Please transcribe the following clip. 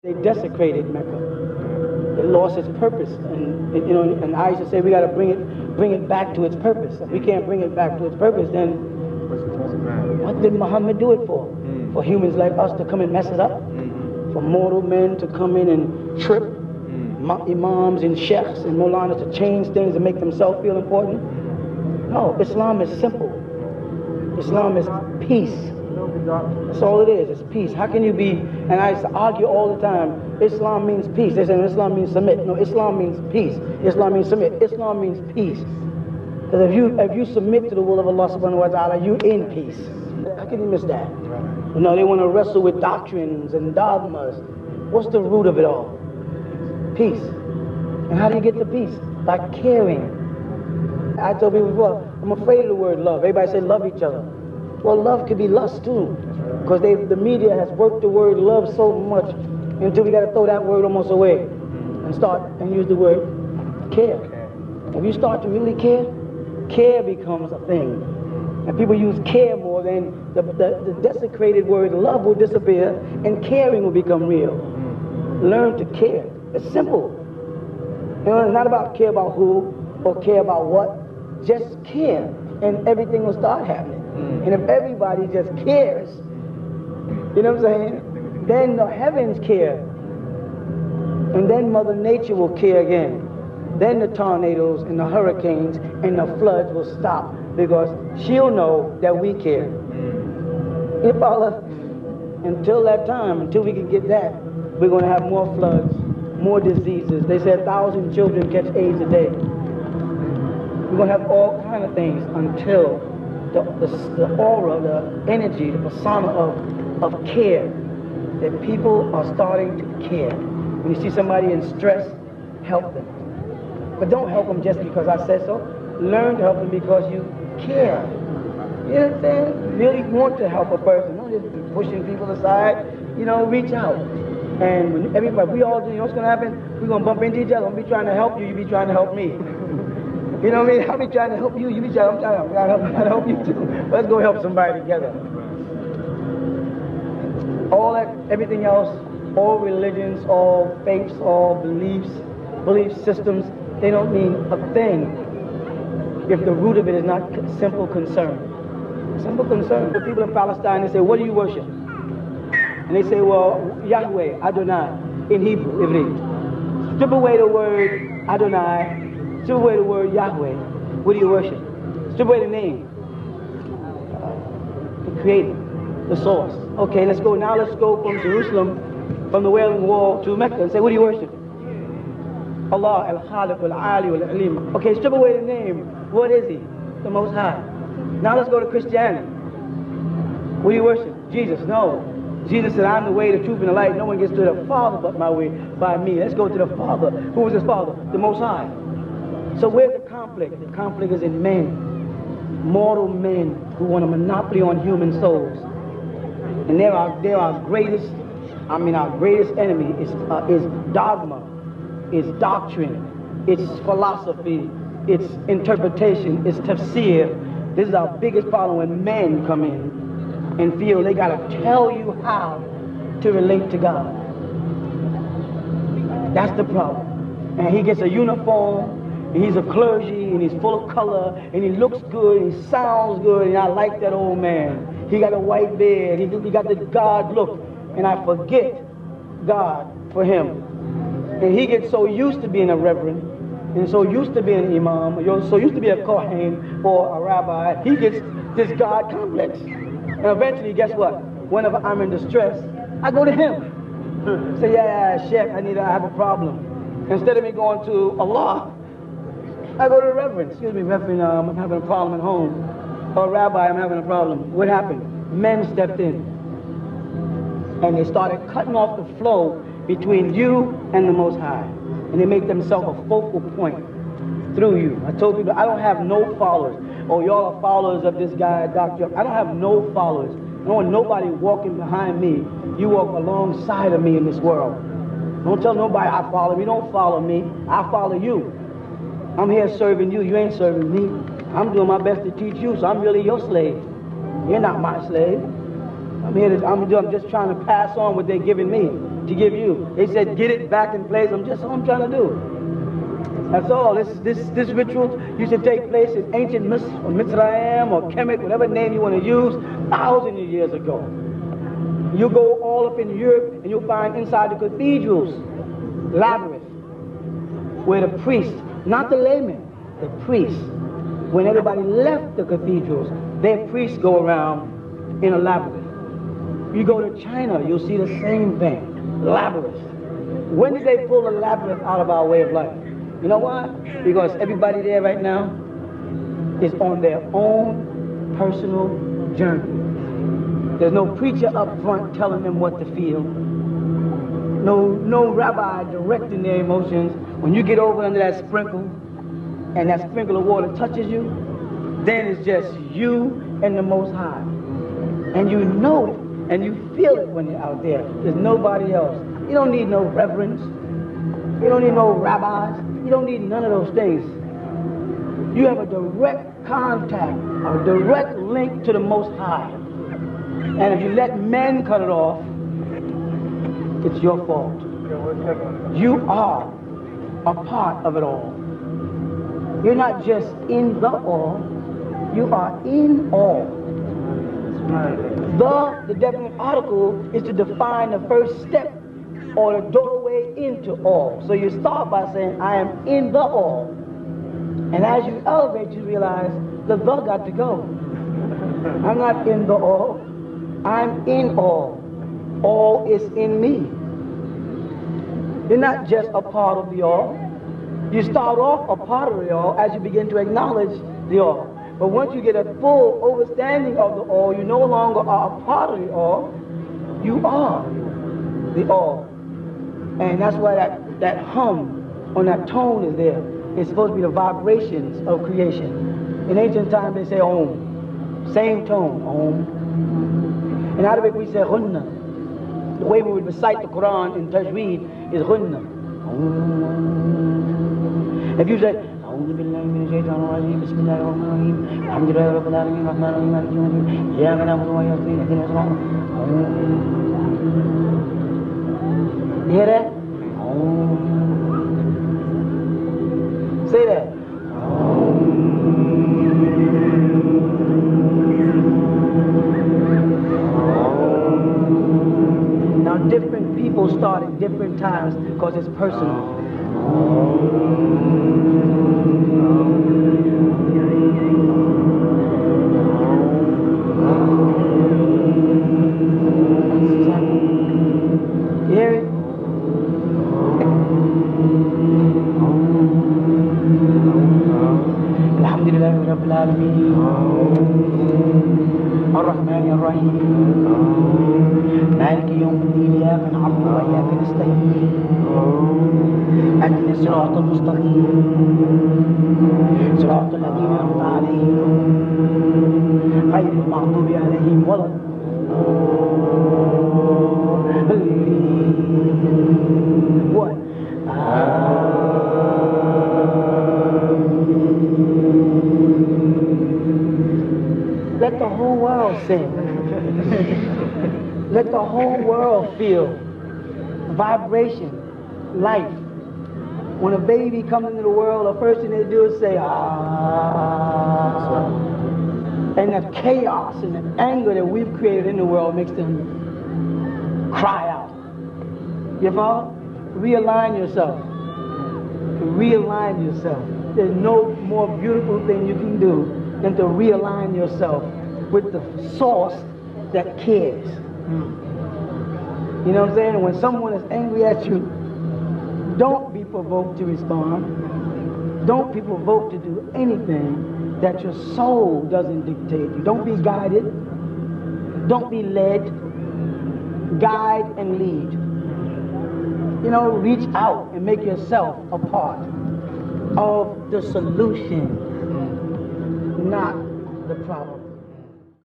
They desecrated Mecca. It lost its purpose, and I used to say we got to bring it back to its purpose. If we can't bring it back to its purpose, then what did Muhammad do it for? For humans like us to come and mess it up? For mortal men to come in and trip imams and sheikhs and molanas to change things and make themselves feel important? No, Islam is simple. Islam is peace. That's all it is. It's peace. How can you be? And I used to argue all the time. Islam means peace. They say Islam means submit. No, Islam means peace. Islam means submit. Islam means peace. Because if you submit to the will of Allah subhanahu wa ta'ala, you in peace. How can you miss that? You know, they want to wrestle with doctrines and dogmas. What's the root of it all? Peace. And how do you get to peace? By caring. I told people before, I'm afraid of the word love. Everybody say love each other. Well, love could be lust too. Because the media has worked the word love so much until we got to throw that word almost away and start and use the word care. If you start to really care, care becomes a thing. And people use care more, then the desecrated word love will disappear and caring will become real. Learn to care. It's simple. You know, it's not about care about who or care about what. Just care and everything will start happening. And if everybody just cares, you know what I'm saying? Then the heavens care. And then Mother Nature will care again. Then the tornadoes and the hurricanes and the floods will stop because she'll know that we care. You follow? Until that time, until we can get that, we're going to have more floods, more diseases. They said 1,000 children catch AIDS a day. We're going to have all kind of things until the aura, the energy, the persona of care, that people are starting to care. When you see somebody in stress, help them. But don't help them just because I said so. Learn to help them because you care. You know what I'm saying? Really want to help a person. Don't just be pushing people aside. You know, reach out. And when everybody, we all do, you know what's going to happen? We're going to bump into each other. I'm be trying to help you, you be trying to help me. You know what I mean? I'll be trying to help you, you be trying to help you too. Let's go help somebody together. All that, everything else, all religions, all faiths, all belief systems, they don't mean a thing if the root of it is not simple concern. Simple concern. The people in Palestine, they say, what do you worship? And they say, well, Yahweh, Adonai, in Hebrew, Ivrit. Strip away the word Adonai, strip away the word Yahweh. What do you worship? Strip away the name. The creator, the source. Okay, let's go. Now let's go from Jerusalem, from the Wailing Wall to Mecca and say, what do you worship? Allah, Al-Khaliq, Al-Ali, Al-Alim. Okay, strip away the name. What is he? The Most High. Now let's go to Christianity. What do you worship? Jesus. No. Jesus said, I'm the way, the truth, and the light. No one gets to the Father but by me. Let's go to the Father. Who was his Father? The Most High. So where's the conflict? The conflict is in men. Mortal men who want a monopoly on human souls. And our greatest enemy is dogma, is doctrine, it's philosophy, it's interpretation, it's tafsir. This is our biggest problem when men come in and feel they got to tell you how to relate to God. That's the problem. And he gets a uniform, and he's a clergy, and he's full of color, and he looks good, and he sounds good, and I like that old man. He got a white beard, he got the God look, and I forget God for him. And he gets so used to being a reverend, and so used to being an imam, so used to be a kohen or a rabbi, he gets this God complex. And eventually, guess what? Whenever I'm in distress, I go to him. Say, yeah, Sheikh, I have a problem. Instead of me going to Allah, I go to the reverend. Excuse me, reverend, I'm having a problem at home. Or Rabbi, I'm having a problem. What happened? Men stepped in. And they started cutting off the flow between you and the Most High. And they make themselves a focal point through you. I told people, I don't have no followers. Oh, y'all are followers of this guy, Dr. I don't have no followers. I don't want nobody walking behind me. You walk alongside of me in this world. Don't tell nobody I follow me. Don't follow me. I follow you. I'm here serving you. You ain't serving me. I'm doing my best to teach you, so I'm really your slave. You're not my slave. I'm just trying to pass on what they're giving me to give you. They said, get it back in place. I'm trying to do. That's all. This ritual used to take place in ancient Mitzrayim or Kemet, whatever name you want to use, thousands of years ago. You go all up in Europe and you'll find inside the cathedrals, labyrinth, where the priest, not the layman, the priest, when everybody left the cathedrals, their priests go around in a labyrinth. You go to China, you'll see the same thing, labyrinth. When did they pull the labyrinth out of our way of life? You know why? Because everybody there right now is on their own personal journey. There's no preacher up front telling them what to feel. No rabbi directing their emotions. When you get over under that sprinkle, and that sprinkle of water touches you, then it's just you and the Most High. And you know it, and you feel it when you're out there. There's nobody else. You don't need no reverends. You don't need no rabbis. You don't need none of those things. You have a direct contact, a direct link to the Most High. And if you let men cut it off, it's your fault. You are a part of it all. You're not just in the all, you are in all. The definite article is to define the first step or the doorway into all. So you start by saying, I am in the all. And as you elevate, you realize the got to go. I'm not in the all. I'm in all. All is in me. You're not just a part of the all. You start off a part of the all as you begin to acknowledge the all. But once you get a full understanding of the all, you no longer are a part of the all. You are the all. And that's why that hum on that tone is there. It's supposed to be the vibrations of creation. In ancient times they say Om. Same tone, Om. In Arabic we say Ghunna. The way we would recite the Quran in Tajweed is Ghunna. If you say, أعوذ بالله من الشيطان الرجيم بسم الله الرحمن الرحيم الحمد لله رب العالمين الرحمن الرحيم مالك يوم الدين إياك نعبد وإياك نستعين اهدنا الصراط You hear that? Say that. Now different people start at different times because it's personal. You hear it? Alhamdulillah Rabbil Alameen Ar-Rahman Ar-Rahim Maliki Yawm Al-Din Iyyaka na'budu wa iyyaka nasta'in اهدنا الصراط المستقيم صراط الذين أنعمت عليهم غير المغضوب عليهم ولا What? Let the whole world sing. Let the whole world feel vibration, life. When a baby comes into the world, the first thing they do is say, ah. And the chaos and the anger that we've created in the world makes them cry out. You follow? Realign yourself. Realign yourself. There's no more beautiful thing you can do than to realign yourself with the source that cares. You know what I'm saying? When someone is angry at you, don't be provoked to respond. Don't be provoked to do anything that your soul doesn't dictate you. Don't be guided. Don't be led. Guide and lead. You know, reach out and make yourself a part of the solution, not the problem.